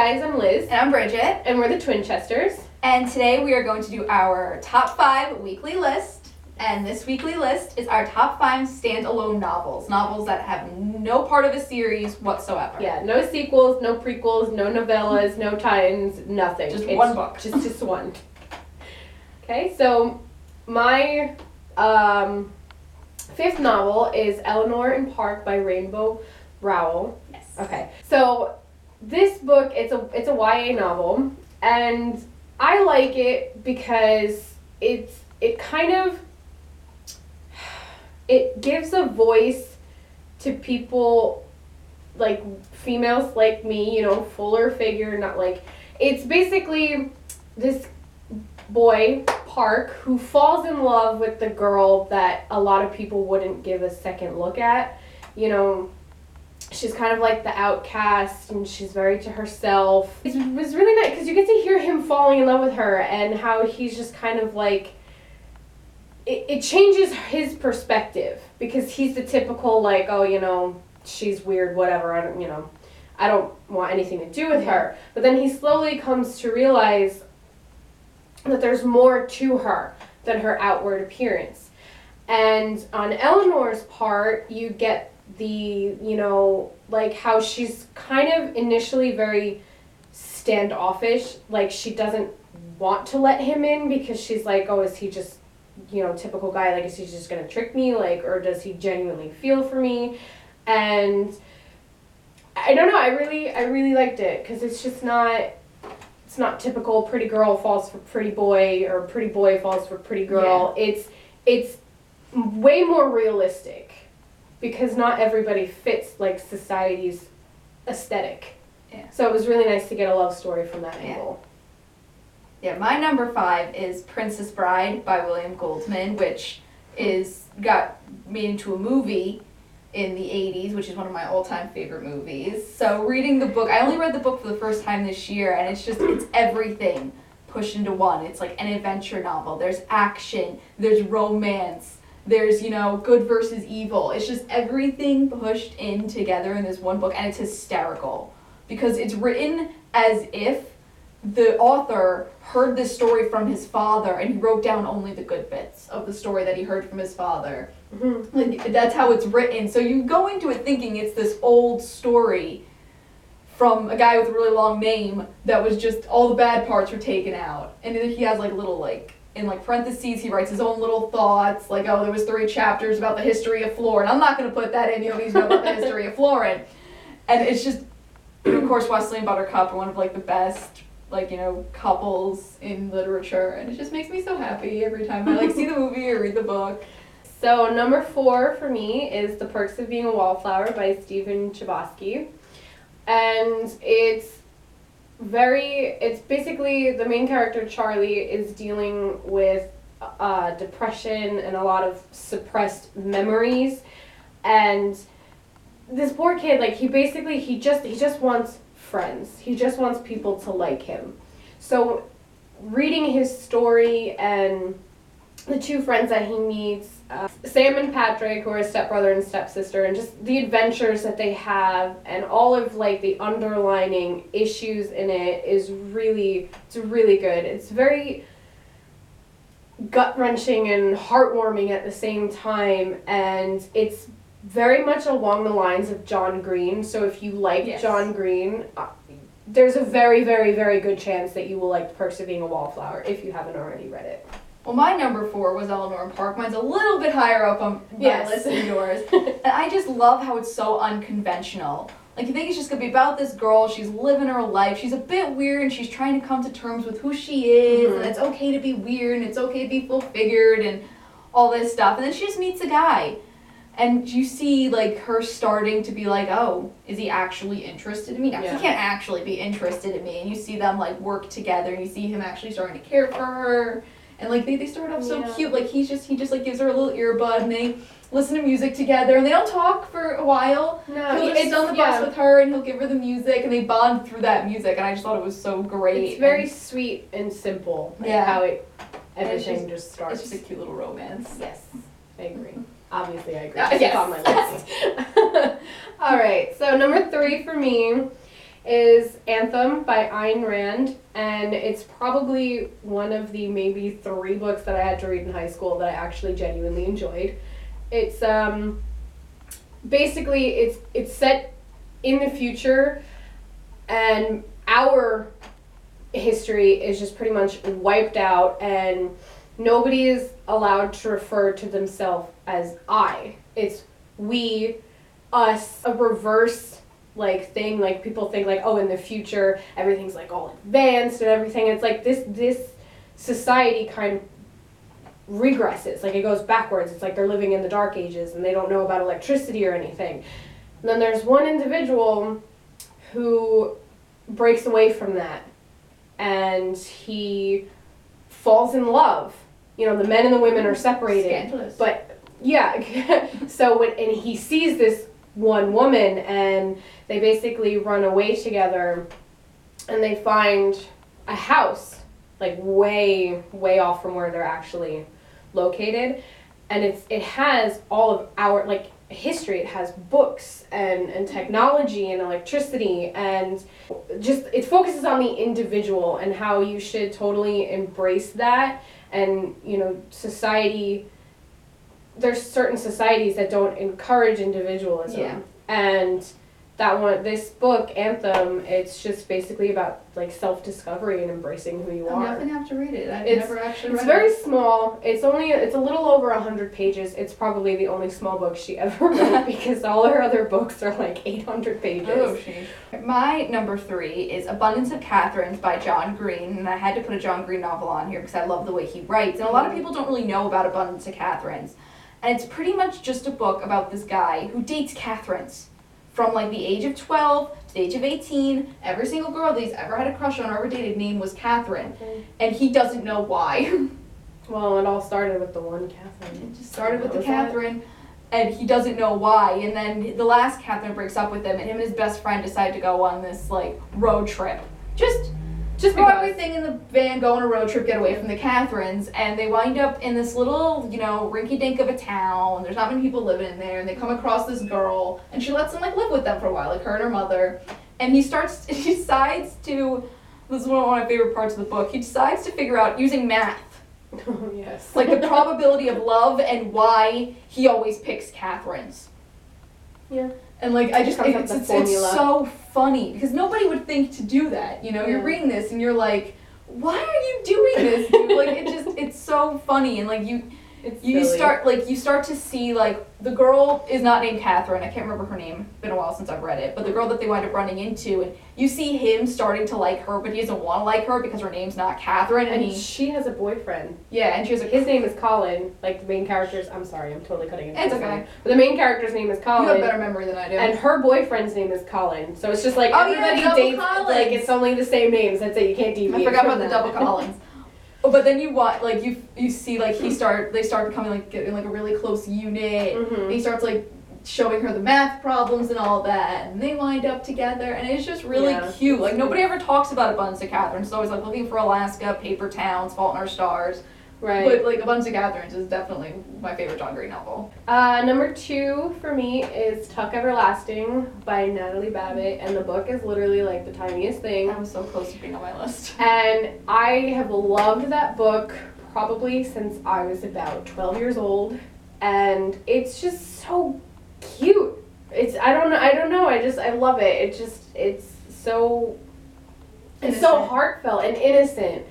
guys, I'm Liz. And I'm Bridget. And we're the Twinchesters. And today we are going to do our top 5 weekly list. And this weekly list is our top 5 standalone novels. Novels that have no part of a series whatsoever. Yeah, no sequels, no prequels, no novellas, no tie-ins, nothing. Just one book. Just one. Okay, so my fifth novel is Eleanor Park by Rowell. Yes. Okay, so this book, it's a YA novel, and I like it because it gives a voice to people like females like me, fuller figure, not like, it's basically this boy, Park, who falls in love with the girl that a lot of people wouldn't give a second look at. She's kind of like the outcast, and she's very to herself. It was really nice because you get to hear him falling in love with her and how he's just kind of like, it changes his perspective because he's the typical like, oh, she's weird, whatever, I don't want anything to do with her. But then he slowly comes to realize that there's more to her than her outward appearance. And on Eleanor's part, you get the, like how she's kind of initially very standoffish, like she doesn't want to let him in because she's like, oh, is he just, typical guy, like, is he just gonna trick me, like, or does he genuinely feel for me? And I don't know, I really liked it because it's not typical pretty girl falls for pretty boy or pretty boy falls for pretty girl. Yeah. It's way more realistic because not everybody fits like society's aesthetic. Yeah. So it was really nice to get a love story from that angle. Yeah, my number 5 is Princess Bride by William Goldman, which got made into a movie in the 80s, which is one of my all-time favorite movies. So reading the book, I only read the book for the first time this year, and it's everything pushed into one. It's like an adventure novel. There's action, there's romance, there's, good versus evil. It's just everything pushed in together in this one book, and it's hysterical because it's written as if the author heard this story from his father and he wrote down only the good bits of the story that he heard from his father. Mm-hmm. Like, that's how it's written. So you go into it thinking it's this old story from a guy with a really long name that was just all the bad parts were taken out. And then he has like little in parentheses he writes his own little thoughts, like, oh, there was 3 chapters about the history of Florence. I'm not going to put that in, you need to know about the history of Florence. And it's just, of course, Wesley and Buttercup are one of the best couples in literature, and it just makes me so happy every time I see the movie or read the book. So number 4 for me is The Perks of Being a Wallflower by Chbosky. And it's basically the main character, Charlie, is dealing with depression and a lot of suppressed memories. And this poor kid, he just wants friends. He just wants people to like him. So reading his story and the 2 friends that he meets, Sam and Patrick, who are stepbrother and stepsister, and just the adventures that they have and all of the underlining issues in it it's really good. It's very gut-wrenching and heartwarming at the same time, and it's very much along the lines of John Green. So if you like John Green, there's a very, very, very good chance that you will like The Perks of Being a Wallflower if you haven't already read it. Well, my number 4 was Eleanor Park. Mine's a little bit higher up on my list than yours. And I just love how it's so unconventional. You think it's just going to be about this girl, she's living her life, she's a bit weird, and she's trying to come to terms with who she is, and it's okay to be weird, and it's okay to be full-figured, and all this stuff. And then she just meets a guy. And you see, her starting to be like, oh, is he actually interested in me? Now, he can't actually be interested in me. And you see them, work together, and you see him actually starting to care for her. And, they start off so cute. He just gives her a little earbud, and they listen to music together, and they don't talk for a while. No, he'll just sit on the bus with her, and he'll give her the music, and they bond through that music, and I just thought it was so great. It's very sweet and simple, how everything just starts. It's just a cute little romance. Yes, I agree. Obviously, I agree. It's on my list. All right, so number 3 for me is Anthem by Ayn Rand, and it's probably one of the maybe 3 books that I had to read in high school that I actually genuinely enjoyed. It's basically it's set in the future, and our history is just pretty much wiped out, and nobody is allowed to refer to themselves as I. It's we, us, a reverse like thing. Like people think like, oh, in the future everything's like all advanced and everything. It's like this society kind of regresses, like it goes backwards. It's like they're living in the dark ages and they don't know about electricity or anything. And then there's one individual who breaks away from that, and he falls in love. You know, the men and the women are separated. Scandalous. But yeah, so and he sees this one woman, and they basically run away together, and they find a house like way off from where they're actually located, and it has all of our like history. It has books and technology and electricity, and just it focuses on the individual and how you should totally embrace that. And you know, society, there's certain societies that don't encourage individualism. Yeah. And this book, Anthem, it's just basically about like self-discovery and embracing who you I'm are. definitely have to read it. I've never actually read It's it. very small. It's a little over 100 pages. It's probably the only small book she ever wrote because all her other books are like 800 pages. Oh, sheesh. My number 3 is Abundance of Katherines by John Green, and I had to put a John Green novel on here because I love the way he writes, and a lot of people don't really know about Abundance of Katherines. And it's pretty much just a book about this guy who dates Katherines. From like the age of 12 to the age of 18, every single girl that he's ever had a crush on or ever dated name was Katherine. Okay. And he doesn't know why. Well, it all started with the one Catherine. It just started with the Was Katherine, and he doesn't know why. And then the last Katherine breaks up with him, and him and his best friend decide to go on this like road trip. Just throw because. everything in the van, go on a road trip, get away from the Katherines, and they wind up in this little, you know, rinky-dink of a town. There's not many people living in there, and they come across this girl, and she lets him like live with them for a while, like her and her mother. And he decides to, this is one of my favorite parts of the book, he decides to figure out using math, Oh, yes. like the probability of love and why he always picks Katherines. Yeah. And like I just, Comes up with it's the formula. so funny because nobody would think to do that. You know, Yeah. you're reading this and you're like, why are you doing this, dude? Like it's so funny, and like you silly. start to see like the girl is not named Katherine. I can't remember her name. It's been a while since I've read it. But the girl that they wind up running into, and you see him starting to like her, but he doesn't want to like her because her name's not Katherine, and she has a boyfriend. yeah, and she has a His name is Colin. Like the main character's. I'm sorry, I'm totally cutting into It's this okay. one. But the main character's name is you Colin. have better memory than I do. And her boyfriend's name is Colin. So it's just like Oh, yeah, everybody double dates Collins. like it's only the same names. That's it. You can't deviate. I forgot from about the that. double Collins. Oh, but then you watch, like you see, like they start becoming like getting like a really close unit. Mhm. And he starts like showing her the math problems and all that, and they wind up together, and it's just really Yeah. cute. Like nobody ever talks about Abundance of Katherines. It's always like Looking for Alaska, Paper Towns, Fault in Our Stars. Right. But like Abundance of Katherines is definitely my favorite John Green novel. Number 2 for me is Tuck Everlasting by Natalie Babbit, and the book is literally like the tiniest thing. I was so close to being on my list. And I have loved that book probably since I was about 12 years old, and it's just so cute. I don't know. I love it. It's so Innocent. heartfelt and innocent.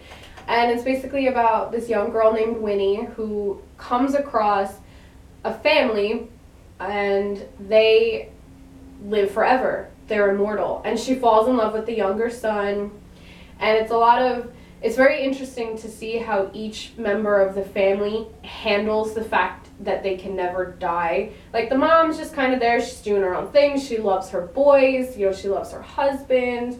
And it's basically about this young girl named Winnie who comes across a family, and they live forever. They're immortal. And she falls in love with the younger son. And it's very interesting to see how each member of the family handles the fact that they can never die. Like the mom's just kind of there. She's doing her own thing. She loves her boys. You know, she loves her husband.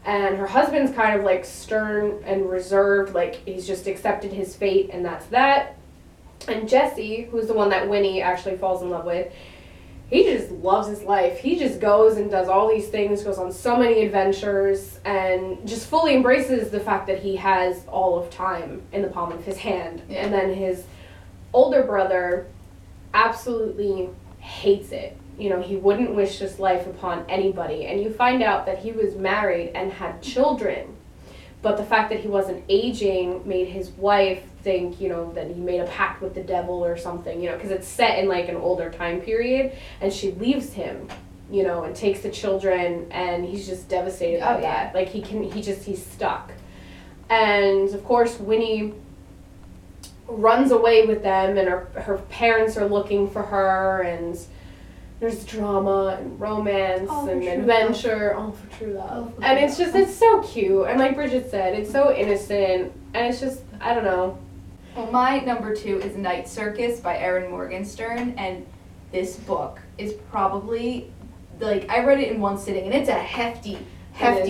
And her husband's kind of like stern and reserved, like he's just accepted his fate and that's that. And Jesse, who's the one that Winnie actually falls in love with, he just loves his life. He just goes and does all these things, goes on so many adventures, and just fully embraces the fact that he has all of time in the palm of his hand. Yeah. And then his older brother absolutely hates it. you know, he wouldn't wish this life upon anybody. And you find out that he was married and had children. But the fact that he wasn't aging made his wife think, you know, that he made a pact with the devil or something, you know, because it's set in like an older time period, and she leaves him, you know, and takes the children, and he's just devastated by that. Like he's stuck. And of course Winnie runs away with them, and her parents are looking for her, and there's drama and romance and adventure, all for true love. And it's so cute. And like Bridget said, it's so innocent. And it's just, I don't know. Well, my number 2 is Night Circus by Erin Morganstern. And this book is probably, like, I read it in one sitting, and it's a hefty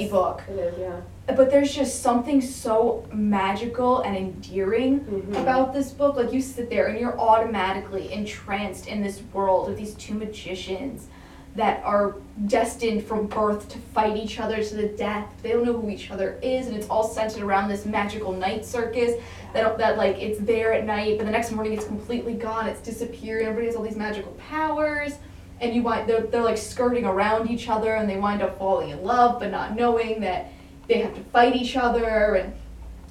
book. It is, yeah. But there's just something so magical and endearing about this book. Like, you sit there and you're automatically entranced in this world of these 2 magicians that are destined from birth to fight each other to the death. They don't know who each other is, and it's all centered around this magical night circus that like, it's there at night, but the next morning it's completely gone, it's disappeared, everybody has all these magical powers. And they're like skirting around each other, and they wind up falling in love, but not knowing that they have to fight each other, and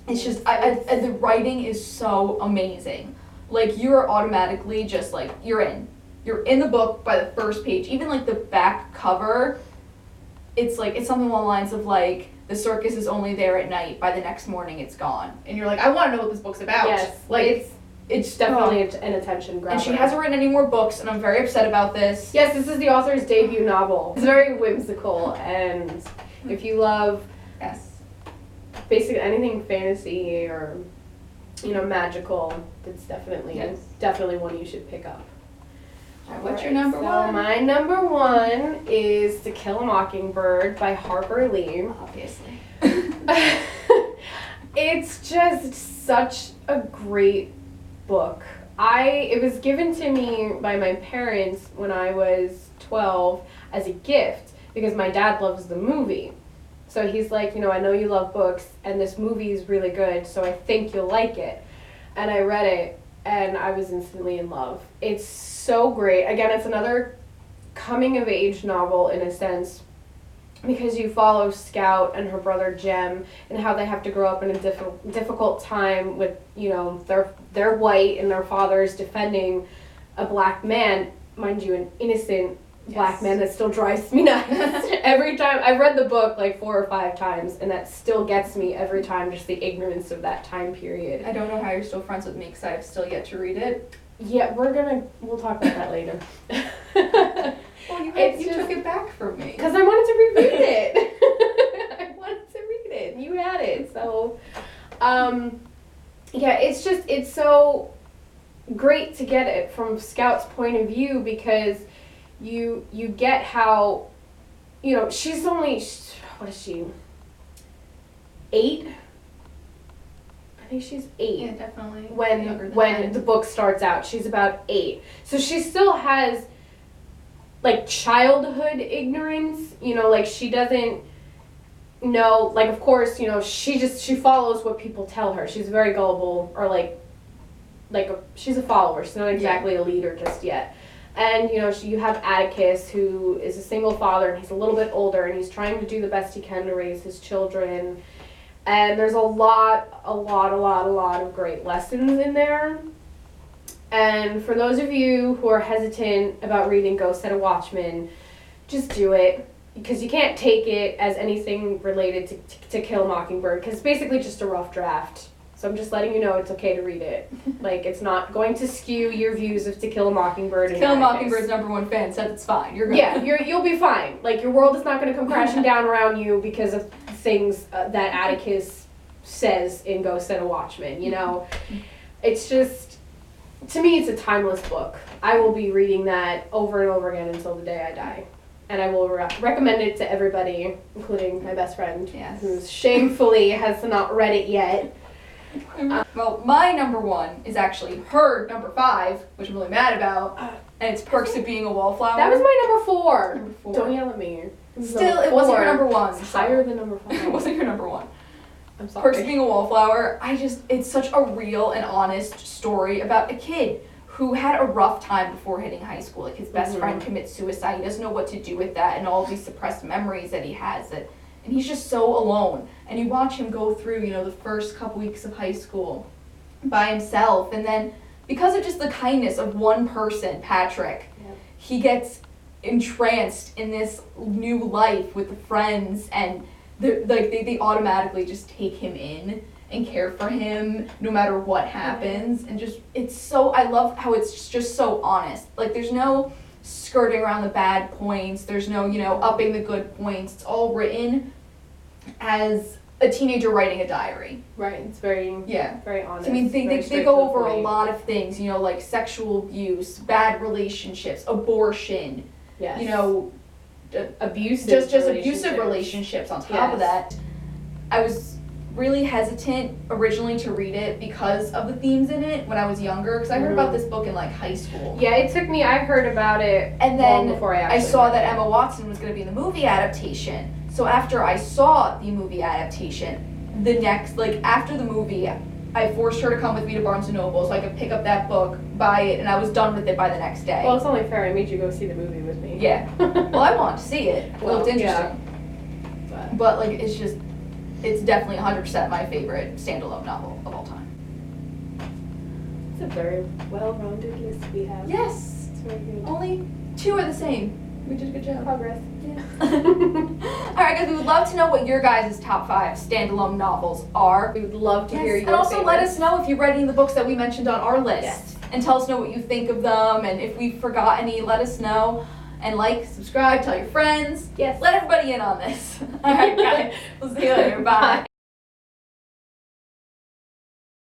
it's just, the writing is so amazing. Like, you're automatically just like, you're in the book by the first page. Even like the back cover, it's something along the lines of like, the circus is only there at night, by the next morning it's gone. And you're like, I want to know what this book's about. Yes, like it's definitely an attention grabber. And she hasn't written any more books, and I'm very upset about this. Yes, this is the author's debut novel. It's very whimsical, and if you love basically anything fantasy or, you know, magical, it's definitely one you should pick up. What's your number one? My number 1 is To Kill a Mockingbird by Harper Lee. Obviously. It's just such a great book. It was given to me by my parents when I was 12 as a gift, because my dad loves the movie. So he's like, you know, I know you love books, and this movie is really good, so I think you'll like it. And I read it, and I was instantly in love. It's so great. Again, it's another coming-of-age novel in a sense, because you follow Scout and her brother Jem, and how they have to grow up in a difficult time with, you know, they're white, and their father's defending a black man, mind you, an innocent black man that still drives me nuts every time. I've read the book like 4 or 5 times, and that still gets me every time, just the ignorance of that time period. I don't know how you're still friends with me, because I've still yet to read it. Yeah, we'll talk about that later. Well, you took it back from me. Because I wanted to reread it. I wanted to read it. You had it. So, yeah, it's so great to get it from Scout's point of view, because you get how, you know, she's only, what is she, 8? I think she's 8. Yeah, definitely. When the book starts out, she's about 8. So she still has like childhood ignorance, you know, like she doesn't know, like, of course, you know, she follows what people tell her. She's very gullible, or she's a follower. She's not exactly a leader just yet. And, you know, you have Atticus, who is a single father, and he's a little bit older, and he's trying to do the best he can to raise his children. And there's a lot of great lessons in there. And for those of you who are hesitant about reading Go Set a Watchman, just do it, because you can't take it as anything related to Kill a Mockingbird, because it's basically just a rough draft. So I'm just letting you know it's okay to read it. Like, it's not going to skew your views of To Kill a Mockingbird. To Kill a Mockingbird's #1 fan said it's fine. You're good. Yeah, you'll be fine. Like, your world is not going to come crashing down around you because of things that Atticus says in Go Set a Watchman, you know? It's just, to me, it's a timeless book. I will be reading that over and over again until the day I die. And I will recommend it to everybody, including my best friend, who shamefully has not read it yet. Well, my #1 is actually her #5, which I'm really mad about, and it's Perks of Being a Wallflower. That was my #4. Don't yell at me. Still, it wasn't your #1. It's higher than #5. It wasn't your #1. I'm sorry. Perks of Being a Wallflower, it's such a real and honest story about a kid who had a rough time before hitting high school. Like his best friend commits suicide. He doesn't know what to do with that and all these suppressed memories that he has. And he's just so alone. And you watch him go through, you know, the first couple weeks of high school by himself. And then because of just the kindness of one person, Patrick, he gets entranced in this new life with the friends, and they automatically just take him in and care for him no matter what happens. And just, it's so, I love how it's just so honest. Like there's no skirting around the bad points, there's no, you know, upping the good points. It's all written as a teenager writing a diary. Right, it's very very honest. I mean, they go over a lot of things, you know, like sexual abuse, bad relationships, abortion, you know, abusive abusive relationships on top of that. I was really hesitant originally to read it because of the themes in it when I was younger, because I heard about this book in like high school. Yeah, it took me, I heard about it and then long before I saw that Emma Watson was going to be in the movie adaptation. So after I saw the movie adaptation, the next, like after the movie, I forced her to come with me to Barnes & Noble so I could pick up that book, buy it, and I was done with it by the next day. Well, it's only fair I made you go see the movie with me. Yeah. Well, I wanted to see it. It looked interesting. Yeah. But like, it's definitely 100% my favorite standalone novel of all time. It's a very well-rounded list we have. Yes. It's very good. Only 2 are the same. We did a good job. Progress. Yeah. Alright guys, we would love to know what your guys' top 5 standalone novels are. We would love to hear your And also favorites. let us know if you've read any of the books that we mentioned on our list. Yes. And tell us know what you think of them, and if we forgot any, let us know. And like, subscribe, tell your friends. Yes. Let everybody in on this. Alright guys, we'll see you later. Bye.